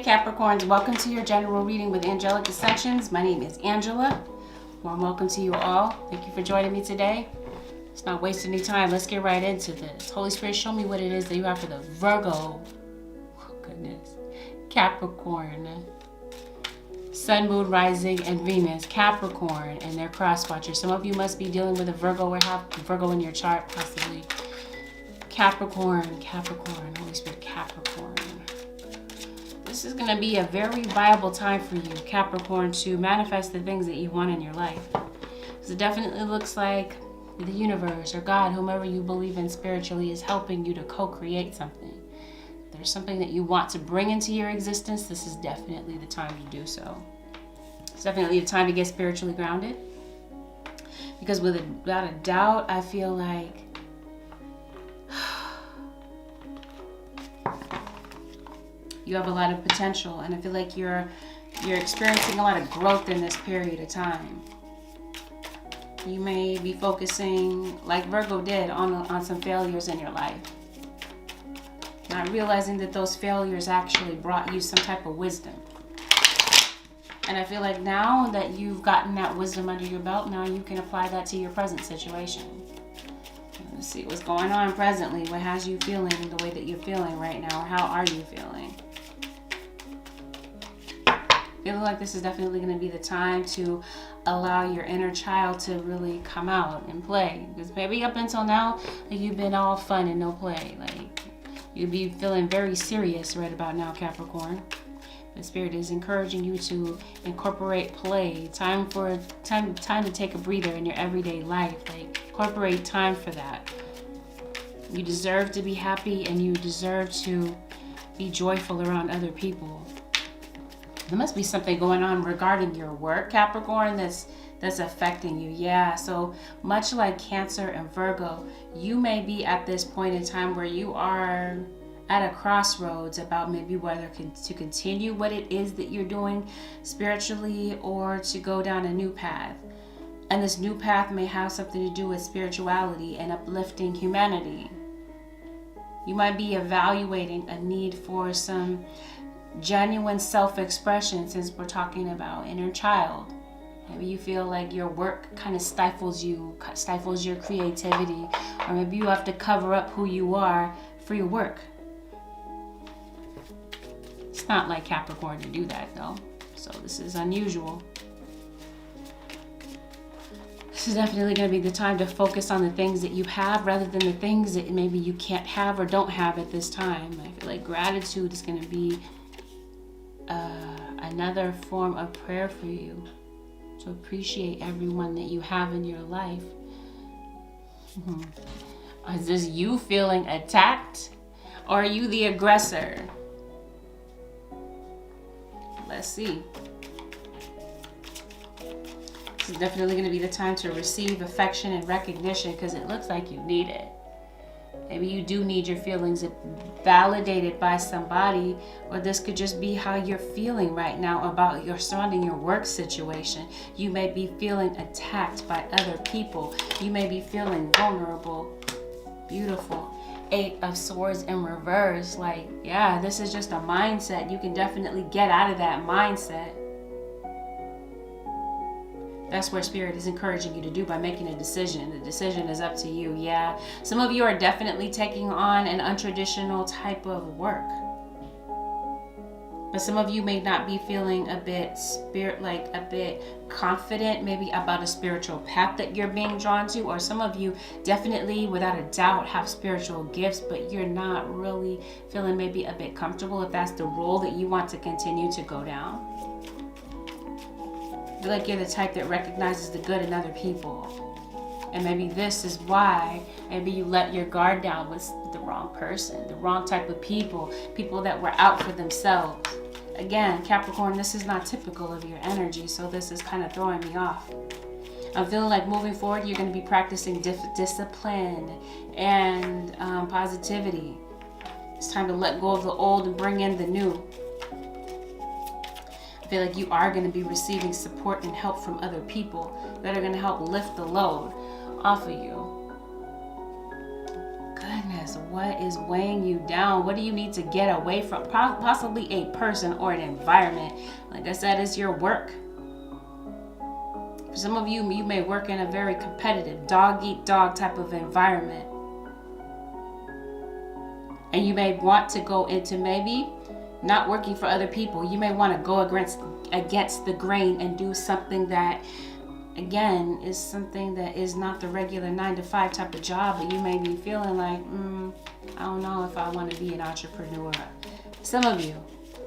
Capricorns, welcome to your general reading with Angelic Ascensions. My name is Angela. Warm welcome to you all. Thank you for joining me today. Let's not waste any time. Let's get right into this. Holy Spirit, show me what it is that you have for the Virgo. Oh, goodness. Capricorn. Sun, Moon, Rising, and Venus. Capricorn and their cross watchers. Some of you must be dealing with a Virgo or have Virgo in your chart, possibly. Capricorn. Holy Spirit, Capricorn. This is going to be a very viable time for you, Capricorn, to manifest the things that you want in your life. Because it definitely looks like the universe or God, whomever you believe in spiritually, is helping you to co-create something. If there's something that you want to bring into your existence, this is definitely the time to do so. It's definitely the time to get spiritually grounded. Because without a doubt, I feel like you have a lot of potential, and I feel like you're experiencing a lot of growth in this period of time. You may be focusing, like Virgo did, on some failures in your life. Not realizing that those failures actually brought you some type of wisdom. And I feel like now that you've gotten that wisdom under your belt, now you can apply that to your present situation. Let's see what's going on presently. What has you feeling the way that you're feeling right now, or how are you feeling? I feel like this is definitely going to be the time to allow your inner child to really come out and play. Because maybe up until now, like, you've been all fun and no play. Like, you'd be feeling very serious right about now, Capricorn. The Spirit is encouraging you to incorporate play. Time to take a breather in your everyday life. Like, incorporate time for that. You deserve to be happy, and you deserve to be joyful around other people. There must be something going on regarding your work, Capricorn, that's affecting you. Yeah, so much like Cancer and Virgo, you may be at this point in time where you are at a crossroads about maybe whether to continue what it is that you're doing spiritually or to go down a new path. And this new path may have something to do with spirituality and uplifting humanity. You might be evaluating a need for some genuine self-expression, since we're talking about inner child. Maybe you feel like your work kind of stifles your creativity, or maybe you have to cover up who you are for your work. It's not like Capricorn to do that though, so this is unusual. This is definitely going to be the time to focus on the things that you have rather than the things that maybe you can't have or don't have at this time. I feel like gratitude is going to be another form of prayer for you, to appreciate everyone that you have in your life. Is this you feeling attacked, or are you the aggressor? Let's see. This is definitely going to be the time to receive affection and recognition, because it looks like you need it. Maybe you do need your feelings validated by somebody, or this could just be how you're feeling right now about your surrounding your work situation. You may be feeling attacked by other people. You may be feeling vulnerable. Beautiful. 8 of Swords in reverse. Like, yeah, this is just a mindset. You can definitely get out of that mindset. That's where Spirit is encouraging you to do by making a decision. The decision is up to you. Yeah, some of you are definitely taking on an untraditional type of work. But some of you may not be feeling a bit confident, maybe about a spiritual path that you're being drawn to. Or some of you definitely, without a doubt, have spiritual gifts, but you're not really feeling maybe a bit comfortable if that's the role that you want to continue to go down. I feel like you're the type that recognizes the good in other people. And maybe this is why maybe you let your guard down with the wrong person, the wrong type of people that were out for themselves. Again, Capricorn, this is not typical of your energy, so this is kind of throwing me off. I'm feeling like moving forward, you're going to be practicing discipline and positivity. It's time to let go of the old and bring in the new. I feel like you are going to be receiving support and help from other people that are going to help lift the load off of you. Goodness. Yes, what is weighing you down? What do you need to get away from? Possibly a person or an environment. Like I said, it's your work. For some of you, you may work in a very competitive, dog-eat-dog type of environment. And you may want to go into maybe not working for other people. You may want to go against the grain and do something that, again, is something that is not the regular 9-to-5 type of job, but you may be feeling like, I don't know if I want to be an entrepreneur. Some of you,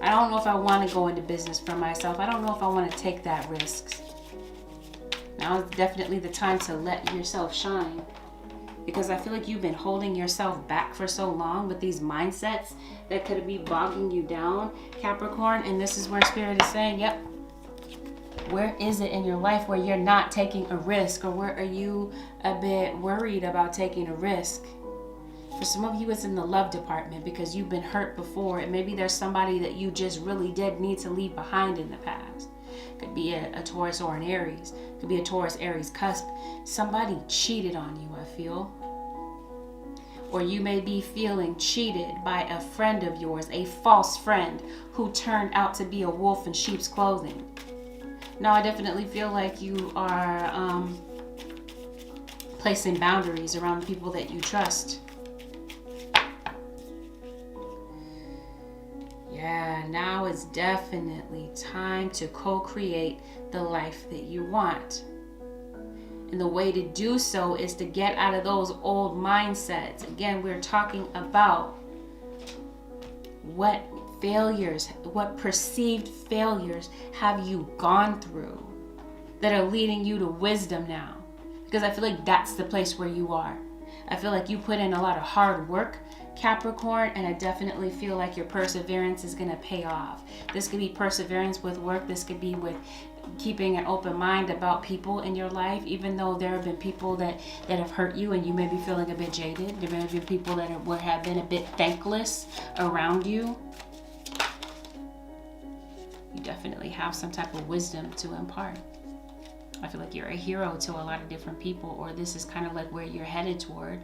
I don't know if I want to go into business for myself. I don't know if I want to take that risk. Now is definitely the time to let yourself shine, because I feel like you've been holding yourself back for so long with these mindsets that could be bogging you down, Capricorn. And this is where Spirit is saying, yep, where is it in your life where you're not taking a risk, or where are you a bit worried about taking a risk? For some of you, it's in the love department because you've been hurt before, and maybe there's somebody that you just really did need to leave behind in the past. Could be a Taurus or an Aries. Could be a Taurus, Aries cusp. Somebody cheated on you, I feel. Or you may be feeling cheated by a friend of yours, a false friend who turned out to be a wolf in sheep's clothing. Now, I definitely feel like you are placing boundaries around the people that you trust. Yeah, now is definitely time to co-create the life that you want. And the way to do so is to get out of those old mindsets. Again, we're talking about what failures, what perceived failures have you gone through that are leading you to wisdom now. Because I feel like that's the place where you are. I feel like you put in a lot of hard work, Capricorn, and I definitely feel like your perseverance is going to pay off. This could be perseverance with work. This could be with keeping an open mind about people in your life, even though there have been people that have hurt you and you may be feeling a bit jaded. There may have been people that have been a bit thankless around you. You definitely have some type of wisdom to impart. I feel like you're a hero to a lot of different people, or this is kind of like where you're headed toward.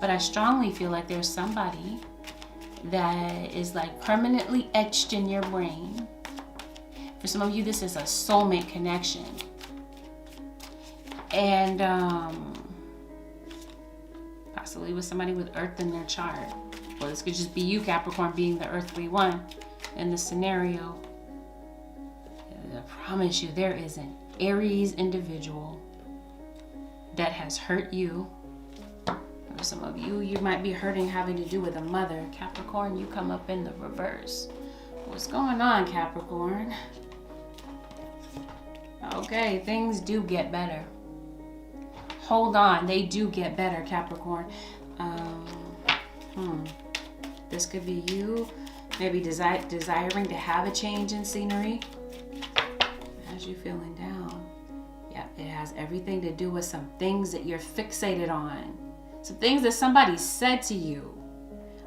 But I strongly feel like there's somebody that is like permanently etched in your brain. For some of you, this is a soulmate connection. And possibly with somebody with Earth in their chart. Or this could just be you, Capricorn, being the earthly one in this scenario. I promise you, there is an Aries individual that has hurt you. For some of you, you might be hurting having to do with a mother. Capricorn, you come up in the reverse. What's going on, Capricorn? Okay, things do get better. Hold on, they do get better, Capricorn. This could be you maybe desiring to have a change in scenery. As you feeling down. Yep, it has everything to do with some things that you're fixated on. Some things that somebody said to you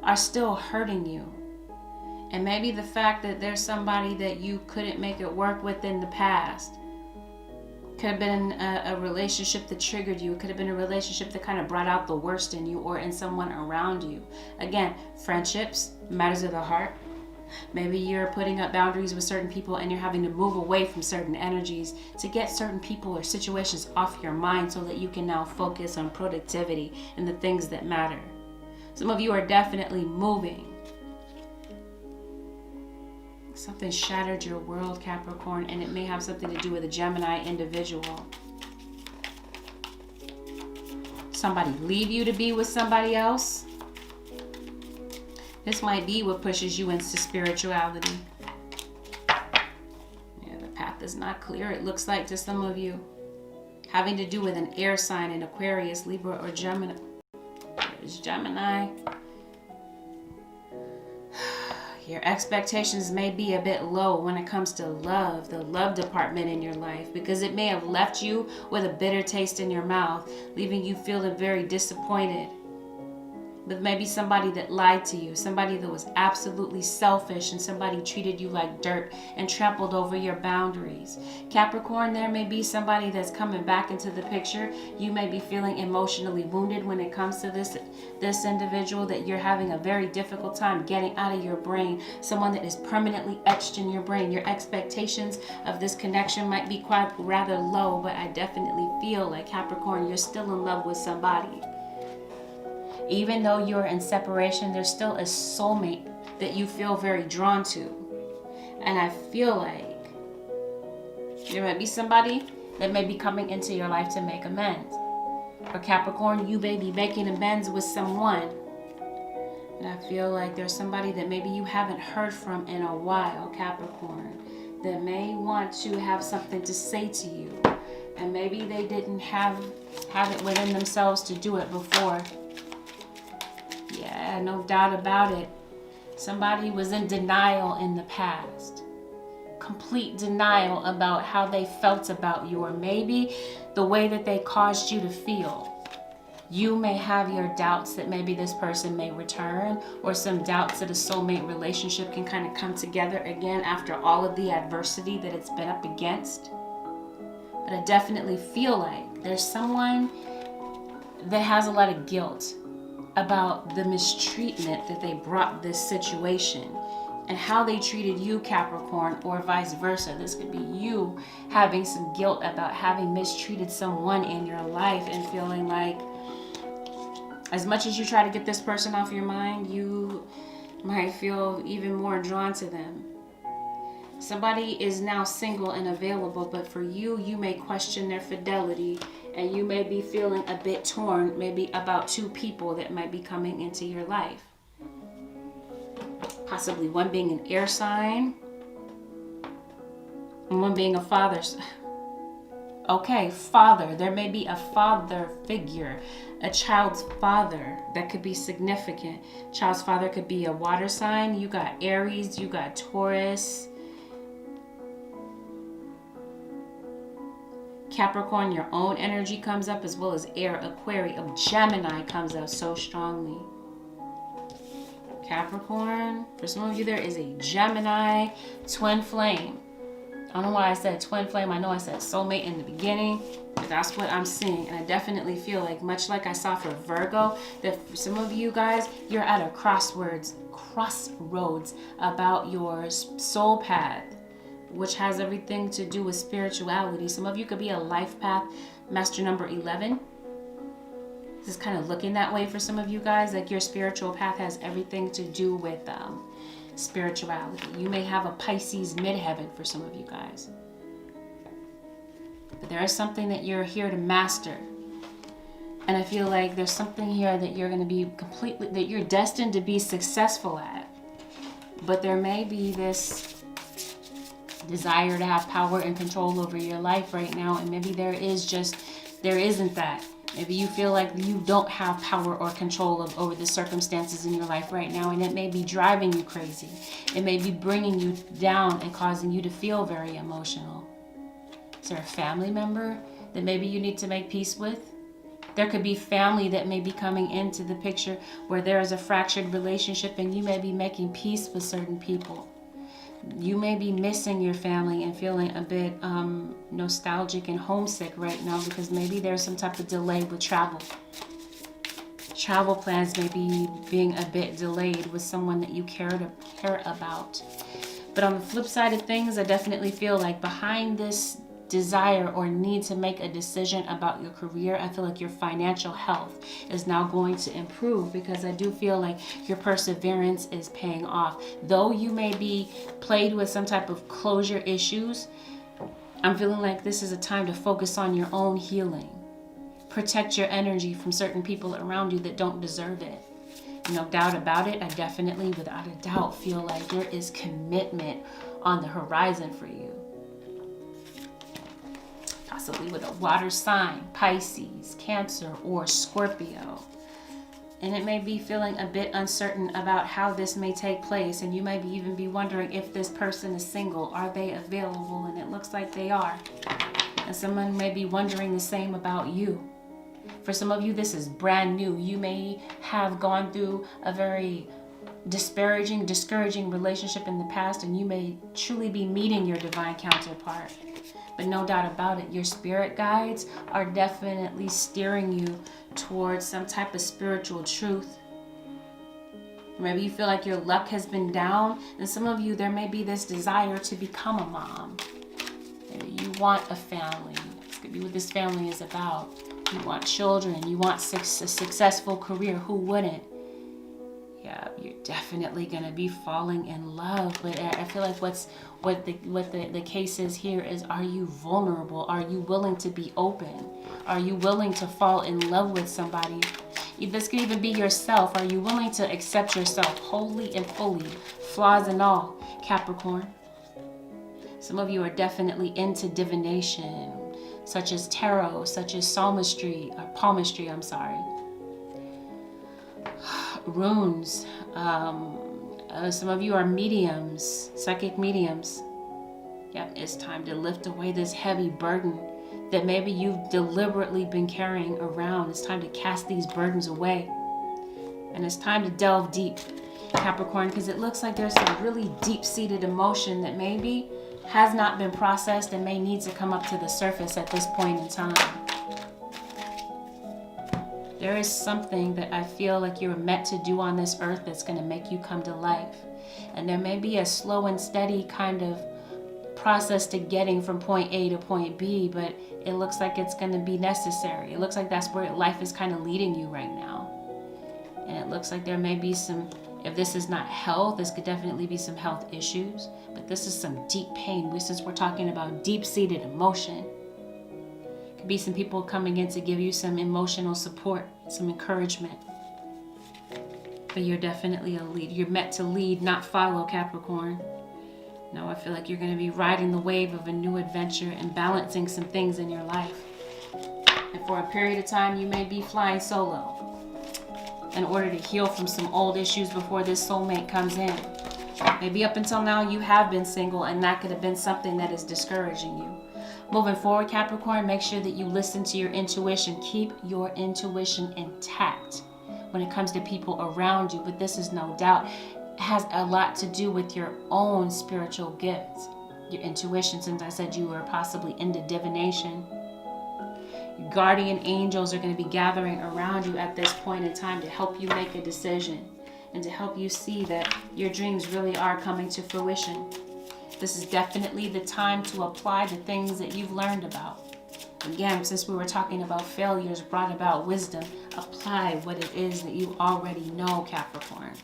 are still hurting you. And maybe the fact that there's somebody that you couldn't make it work with in the past. Could have been a relationship that triggered you. It could have been a relationship that kind of brought out the worst in you or in someone around you. Again, friendships, matters of the heart. Maybe you're putting up boundaries with certain people and you're having to move away from certain energies to get certain people or situations off your mind so that you can now focus on productivity and the things that matter. Some of you are definitely moving. Something shattered your world, Capricorn, and it may have something to do with a Gemini individual. Somebody leave you to be with somebody else. This might be what pushes you into spirituality. Yeah, the path is not clear, it looks like, to some of you. Having to do with an air sign, an Aquarius, Libra, or Gemini. There's Gemini. Your expectations may be a bit low when it comes to love, the love department in your life, because it may have left you with a bitter taste in your mouth, leaving you feeling very disappointed. with maybe somebody that lied to you, somebody that was absolutely selfish, and somebody treated you like dirt and trampled over your boundaries. Capricorn, there may be somebody that's coming back into the picture. You may be feeling emotionally wounded when it comes to this individual that you're having a very difficult time getting out of your brain, someone that is permanently etched in your brain. Your expectations of this connection might be quite rather low, but I definitely feel like, Capricorn, you're still in love with somebody. Even though you're in separation, there's still a soulmate that you feel very drawn to. And I feel like there might be somebody that may be coming into your life to make amends. For Capricorn, you may be making amends with someone. And I feel like there's somebody that maybe you haven't heard from in a while, Capricorn, that may want to have something to say to you. And maybe they didn't have it within themselves to do it before. Yeah, no doubt about it. Somebody was in denial in the past. Complete denial about how they felt about you, or maybe the way that they caused you to feel. You may have your doubts that maybe this person may return, or some doubts that a soulmate relationship can kind of come together again after all of the adversity that it's been up against. But I definitely feel like there's someone that has a lot of guilt about the mistreatment that they brought this situation and how they treated you, Capricorn, or vice versa. This could be you having some guilt about having mistreated someone in your life and feeling like as much as you try to get this person off your mind, you might feel even more drawn to them. Somebody is now single and available, but for you, you may question their fidelity, and you may be feeling a bit torn, maybe about two people that might be coming into your life. Possibly one being an air sign, and one being a father. Okay, father. There may be a father figure, a child's father that could be significant. Child's father could be a water sign. You got Aries, you got Taurus. Capricorn, your own energy comes up, as well as air, Aquarius, Gemini comes out so strongly. Capricorn, for some of you, there is a Gemini twin flame. I don't know why I said twin flame. I know I said soulmate in the beginning, but that's what I'm seeing. And I definitely feel like, much like I saw for Virgo, that for some of you guys, you're at a crossroads about your soul path, which has everything to do with spirituality. Some of you could be a life path master number 11. This is kind of looking that way for some of you guys, like your spiritual path has everything to do with spirituality. You may have a Pisces midheaven for some of you guys. But there is something that you're here to master. And I feel like there's something here that you're going to be that you're destined to be successful at. But there may be this desire to have power and control over your life right now, and maybe there isn't that. Maybe you feel like you don't have power or control over the circumstances in your life right now, and it may be driving you crazy. It may be bringing you down and causing you to feel very emotional. Is there a family member that maybe you need to make peace with? There could be family that may be coming into the picture where there is a fractured relationship, and you may be making peace with certain people. You may be missing your family and feeling a bit nostalgic and homesick right now, because maybe there's some type of delay with travel. Travel plans may be being a bit delayed with someone that you care about. But on the flip side of things, I definitely feel like behind this desire or need to make a decision about your career, I feel like your financial health is now going to improve, because I do feel like your perseverance is paying off. Though you may be plagued with some type of closure issues, I'm feeling like this is a time to focus on your own healing. Protect your energy from certain people around you that don't deserve it. No doubt about it, I definitely, without a doubt, feel like there is commitment on the horizon for you. Possibly with a water sign, Pisces, Cancer, or Scorpio. And it may be feeling a bit uncertain about how this may take place, and you may even be wondering if this person is single. Are they available? And it looks like they are. And someone may be wondering the same about you. For some of you, this is brand new. You may have gone through a very disparaging, discouraging relationship in the past, and you may truly be meeting your divine counterpart. But no doubt about it, your spirit guides are definitely steering you towards some type of spiritual truth. Maybe you feel like your luck has been down, and some of you, there may be this desire to become a mom. Maybe you want a family. This could be what this family is about. You want children, you want a successful career. Who wouldn't? Yeah, you're definitely gonna be falling in love. But I feel like what the case is here is, are you vulnerable? Are you willing to be open? Are you willing to fall in love with somebody? This could even be yourself. Are you willing to accept yourself wholly and fully, flaws and all, Capricorn? Some of you are definitely into divination, such as tarot, such as palmistry, runes. Some of you are mediums, psychic mediums. Yep, it's time to lift away this heavy burden that maybe you've deliberately been carrying around. It's time to cast these burdens away. And it's time to delve deep, Capricorn, because it looks like there's some really deep-seated emotion that maybe has not been processed and may need to come up to the surface at this point in time. There is something that I feel like you're meant to do on this earth that's going to make you come to life. And there may be a slow and steady kind of process to getting from point A to point B, but it looks like it's going to be necessary. It looks like that's where life is kind of leading you right now. And it looks like there may be some, if this is not health, this could definitely be some health issues, but this is some deep pain. Since we're talking about deep-seated emotion, it could be some people coming in to give you some emotional support, some encouragement. But you're definitely a lead. You're meant to lead, not follow, Capricorn. No, I feel like you're going to be riding the wave of a new adventure and balancing some things in your life. And for a period of time, you may be flying solo in order to heal from some old issues before this soulmate comes in. Maybe up until now, you have been single, and that could have been something that is discouraging you. Moving forward, Capricorn, make sure that you listen to your intuition. Keep your intuition intact when it comes to people around you. But this is no doubt has a lot to do with your own spiritual gifts. Your intuition, since I said you were possibly into divination. Your guardian angels are going to be gathering around you at this point in time to help you make a decision and to help you see that your dreams really are coming to fruition. This is definitely the time to apply the things that you've learned about. Again, since we were talking about failures brought about wisdom, apply what it is that you already know, Capricorn.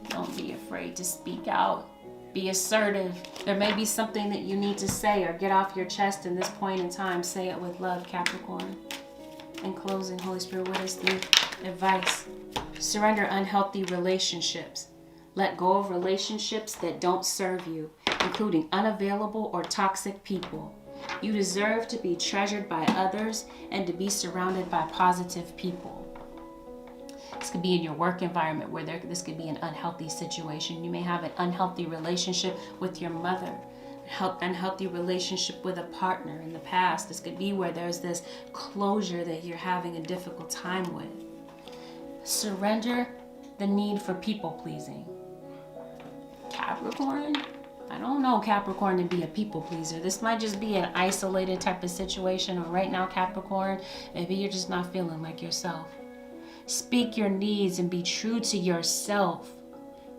Don't be afraid to speak out. Be assertive. There may be something that you need to say or get off your chest in this point in time. Say it with love, Capricorn. In closing, Holy Spirit, what is the advice? Surrender unhealthy relationships. Let go of relationships that don't serve you, including unavailable or toxic people. You deserve to be treasured by others and to be surrounded by positive people. This could be in your work environment where this could be an unhealthy situation. You may have an unhealthy relationship with your mother, unhealthy relationship with a partner in the past. This could be where there's this closure that you're having a difficult time with. Surrender the need for people pleasing. Capricorn? I don't know, Capricorn, to be a people pleaser. This might just be an isolated type of situation, or right now, Capricorn, maybe you're just not feeling like yourself. Speak your needs and be true to yourself.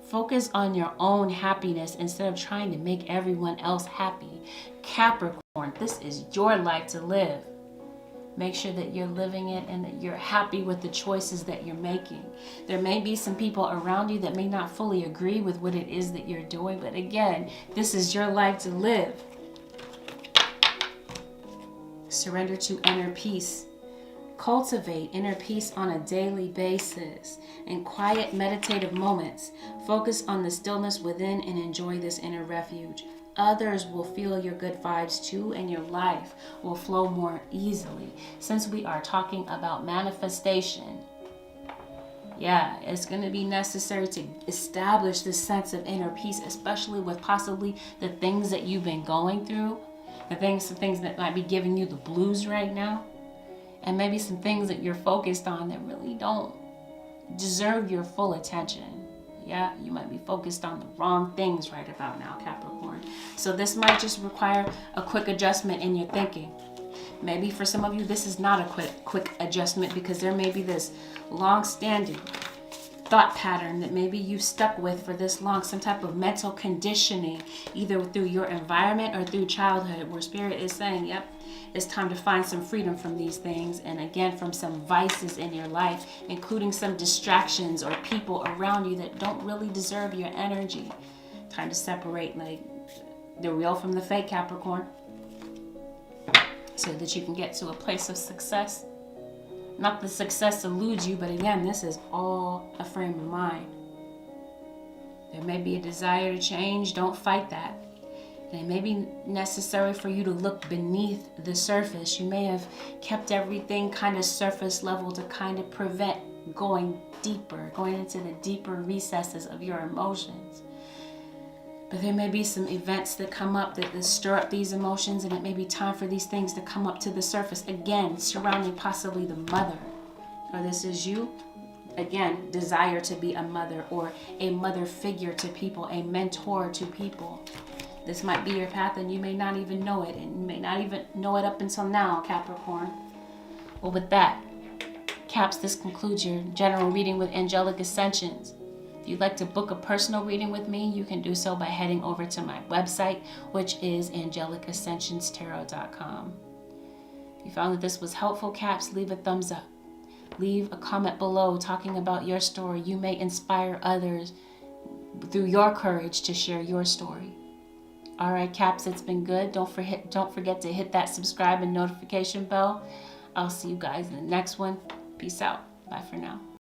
Focus on your own happiness instead of trying to make everyone else happy. Capricorn, this is your life to live. Make sure that you're living it and that you're happy with the choices that you're making. There may be some people around you that may not fully agree with what it is that you're doing, but again, this is your life to live. Surrender to inner peace. Cultivate inner peace on a daily basis. In quiet, meditative moments, focus on the stillness within and enjoy this inner refuge. Others will feel your good vibes too, and your life will flow more easily. Since we are talking about manifestation, yeah, it's going to be necessary to establish this sense of inner peace, especially with possibly the things that you've been going through, the things that might be giving you the blues right now. And maybe some things that you're focused on that really don't deserve your full attention. Yeah, you might be focused on the wrong things right about now, Capricorn. So this might just require a quick adjustment in your thinking. Maybe for some of you, this is not a quick adjustment, because there may be this long-standing thought pattern that maybe you've stuck with for this long, some type of mental conditioning, either through your environment or through childhood, where Spirit is saying, yep, it's time to find some freedom from these things, and again, from some vices in your life, including some distractions or people around you that don't really deserve your energy. Time to separate like the real from the fake, Capricorn, so that you can get to a place of success. Not that success eludes you, but again, this is all a frame of mind. There may be a desire to change. Don't fight that. And it may be necessary for you to look beneath the surface. You may have kept everything kind of surface level to kind of prevent going deeper, going into the deeper recesses of your emotions. But there may be some events that come up that stir up these emotions, and it may be time for these things to come up to the surface again, surrounding possibly the mother. Or this is you, again, desire to be a mother or a mother figure to people, a mentor to people. This might be your path, and you may not even know it, and you may not even know it up until now, Capricorn. Well, with that, Caps, this concludes your general reading with Angelic Ascensions. If you'd like to book a personal reading with me, you can do so by heading over to my website, which is AngelicAscensionsTarot.com. If you found that this was helpful, Caps, leave a thumbs up. Leave a comment below talking about your story. You may inspire others through your courage to share your story. All right, Caps, it's been good. Don't forget to hit that subscribe and notification bell. I'll see you guys in the next one. Peace out. Bye for now.